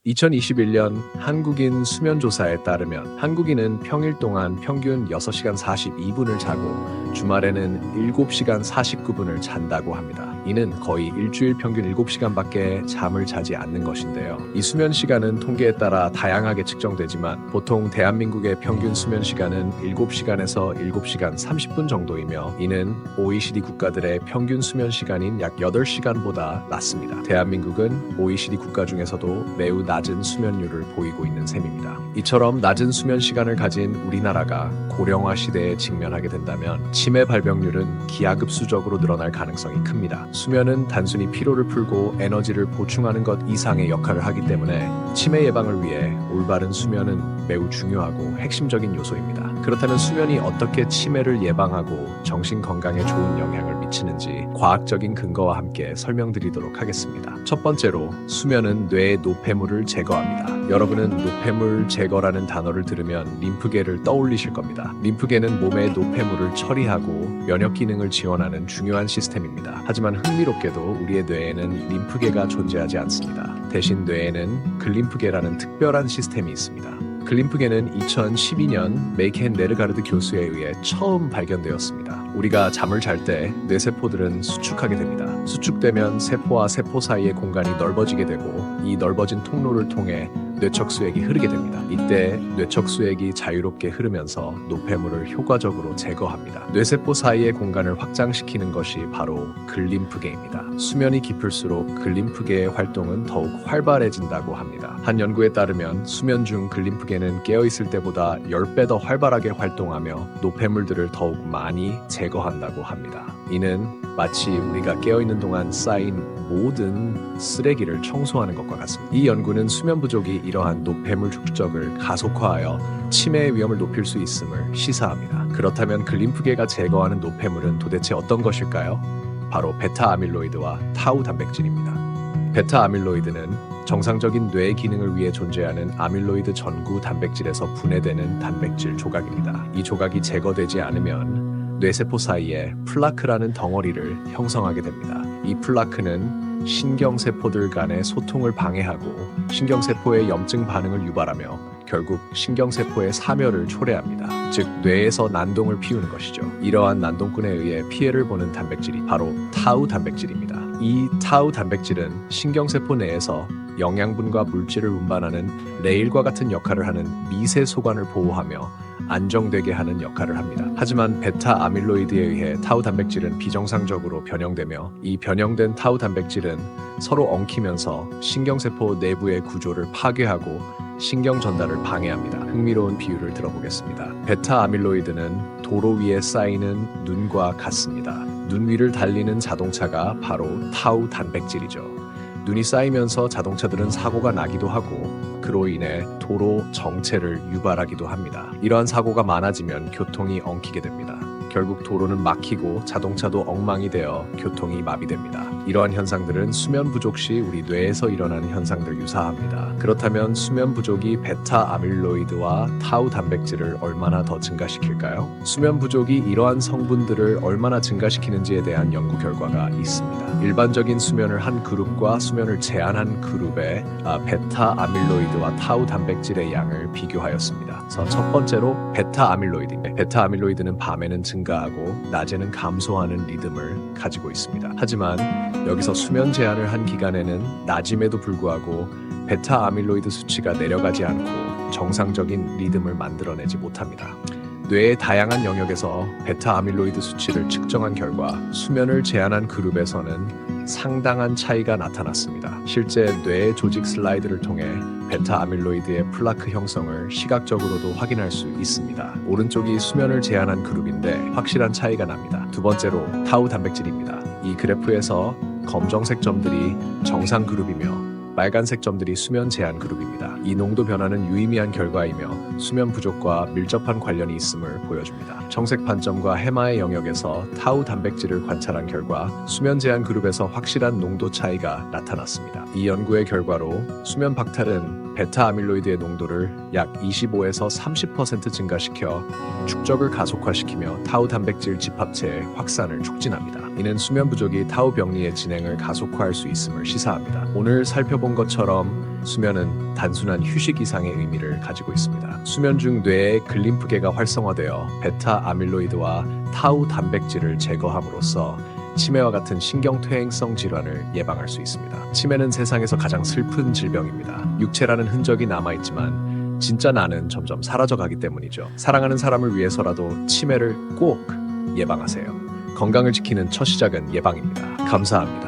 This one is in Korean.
2021년 한국인 수면조사에 따르면 한국인은 평일 동안 평균 6시간 42분을 자고 주말에는 7시간 49분을 잔다고 합니다. 이는 거의 일주일 평균 7시간밖에 잠을 자지 않는 것인데요. 이 수면 시간은 통계에 따라 다양하게 측정되지만 보통 대한민국의 평균 수면 시간은 7시간에서 7시간 30분 정도이며 이는 OECD 국가들의 평균 수면 시간인 약 8시간보다 낮습니다. 대한민국은 OECD 국가 중에서도 매우 낮은 수면율을 보이고 있는 셈입니다. 이처럼 낮은 수면 시간을 가진 우리나라가 고령화 시대에 직면하게 된다면 치매 발병률은 기하급수적으로 늘어날 가능성이 큽니다. 수면은 단순히 피로를 풀고 에너지를 보충하는 것 이상의 역할을 하기 때문에 치매 예방을 위해 올바른 수면은 매우 중요하고 핵심적인 요소입니다. 그렇다면 수면이 어떻게 치매를 예방하고 정신 건강에 좋은 영향을 미치는지 과학적인 근거와 함께 설명드리도록 하겠습니다. 첫 번째로 수면은 뇌의 노폐물을 제거합니다. 여러분은 노폐물 제거라는 단어를 들으면 림프계를 떠올리실 겁니다. 림프계는 몸의 노폐물을 처리하고 면역 기능을 지원하는 중요한 시스템입니다. 하지만 흥미롭게도 우리의 뇌에는 림프계가 존재하지 않습니다. 대신 뇌에는 글림프계라는 특별한 시스템이 있습니다. 글림프계는 2012년 메이켄 네르가르드 교수에 의해 처음 발견되었습니다. 우리가 잠을 잘 때 뇌세포들은 수축하게 됩니다. 수축되면 세포와 세포 사이의 공간이 넓어지게 되고 이 넓어진 통로를 통해 뇌척수액이 흐르게 됩니다. 이때 뇌척수액이 자유롭게 흐르면서 노폐물을 효과적으로 제거합니다. 뇌세포 사이의 공간을 확장시키는 것이 바로 글림프계입니다. 수면이 깊을수록 글림프계의 활동은 더욱 활발해진다고 합니다. 한 연구에 따르면 수면 중 글림프계는 깨어있을 때보다 10배 더 활발하게 활동하며 노폐물들을 더욱 많이 제거한다고 합니다. 이는 마치 우리가 깨어있는 동안 쌓인 모든 쓰레기를 청소하는 것과 같습니다. 이 연구는 수면 부족이 이러한 노폐물 축적을 가속화하여 치매의 위험을 높일 수 있음을 시사합니다. 그렇다면 글림프계가 제거하는 노폐물은 도대체 어떤 것일까요? 바로 베타 아밀로이드와 타우 단백질입니다. 베타 아밀로이드는 정상적인 뇌의 기능을 위해 존재하는 아밀로이드 전구 단백질에서 분해되는 단백질 조각입니다. 이 조각이 제거되지 않으면 뇌세포 사이에 플라크라는 덩어리를 형성하게 됩니다. 이 플라크는 신경세포들 간의 소통을 방해하고 신경세포의 염증 반응을 유발하며 결국 신경세포의 사멸을 초래합니다. 즉 뇌에서 난동을 피우는 것이죠. 이러한 난동꾼에 의해 피해를 보는 단백질이 바로 타우 단백질입니다. 이 타우 단백질은 신경세포 내에서 영양분과 물질을 운반하는 레일과 같은 역할을 하는 미세 소관을 보호하며 안정되게 하는 역할을 합니다. 하지만 베타 아밀로이드에 의해 타우 단백질은 비정상적으로 변형되며 이 변형된 타우 단백질은 서로 엉키면서 신경세포 내부의 구조를 파괴하고 신경 전달을 방해합니다. 흥미로운 비유를 들어보겠습니다. 베타 아밀로이드는 도로 위에 쌓이는 눈과 같습니다. 눈 위를 달리는 자동차가 바로 타우 단백질이죠. 눈이 쌓이면서 자동차들은 사고가 나기도 하고 그로 인해 도로 정체를 유발하기도 합니다. 이러한 사고가 많아지면 교통이 엉키게 됩니다. 결국 도로는 막히고 자동차도 엉망이 되어 교통이 마비됩니다. 이러한 현상들은 수면 부족 시 우리 뇌에서 일어나는 현상들 유사합니다. 그렇다면 수면 부족이 베타 아밀로이드와 타우 단백질을 얼마나 더 증가시킬까요? 수면 부족이 이러한 성분들을 얼마나 증가시키는지에 대한 연구 결과가 있습니다. 일반적인 수면을 한 그룹과 수면을 제한한 그룹의 베타 아밀로이드와 타우 단백질의 양을 비교하였습니다. 그래서 첫 번째로 베타 아밀로이드. 베타 아밀로이드는 밤에는 증가하고 낮에는 감소하는 리듬을 가지고 있습니다. 하지만 여기서 수면 제한을 한 기간에는 낮임에도 불구하고 베타 아밀로이드 수치가 내려가지 않고 정상적인 리듬을 만들어내지 못합니다. 뇌의 다양한 영역에서 베타 아밀로이드 수치를 측정한 결과 수면을 제한한 그룹에서는 상당한 차이가 나타났습니다. 실제 뇌 조직 슬라이드를 통해 베타 아밀로이드의 플라크 형성을 시각적으로도 확인할 수 있습니다. 오른쪽이 수면을 제한한 그룹인데 확실한 차이가 납니다. 두 번째로 타우 단백질입니다. 이 그래프에서 검정색 점들이 정상 그룹이며 빨간색 점들이 수면 제한 그룹입니다. 이 농도 변화는 유의미한 결과이며 수면 부족과 밀접한 관련이 있음을 보여줍니다. 청색 반점과 해마의 영역에서 타우 단백질을 관찰한 결과 수면 제한 그룹에서 확실한 농도 차이가 나타났습니다. 이 연구의 결과로 수면 박탈은 베타 아밀로이드의 농도를 약 25에서 30% 증가시켜 축적을 가속화시키며 타우 단백질 집합체의 확산을 촉진합니다. 이는 수면 부족이 타우 병리의 진행을 가속화할 수 있음을 시사합니다. 오늘 살펴본 것처럼 수면은 단순한 휴식 이상의 의미를 가지고 있습니다. 수면 중 뇌의 글림프계가 활성화되어 베타 아밀로이드와 타우 단백질을 제거함으로써 치매와 같은 신경퇴행성 질환을 예방할 수 있습니다. 치매는 세상에서 가장 슬픈 질병입니다. 육체라는 흔적이 남아있지만 진짜 나는 점점 사라져가기 때문이죠. 사랑하는 사람을 위해서라도 치매를 꼭 예방하세요. 건강을 지키는 첫 시작은 예방입니다. 감사합니다.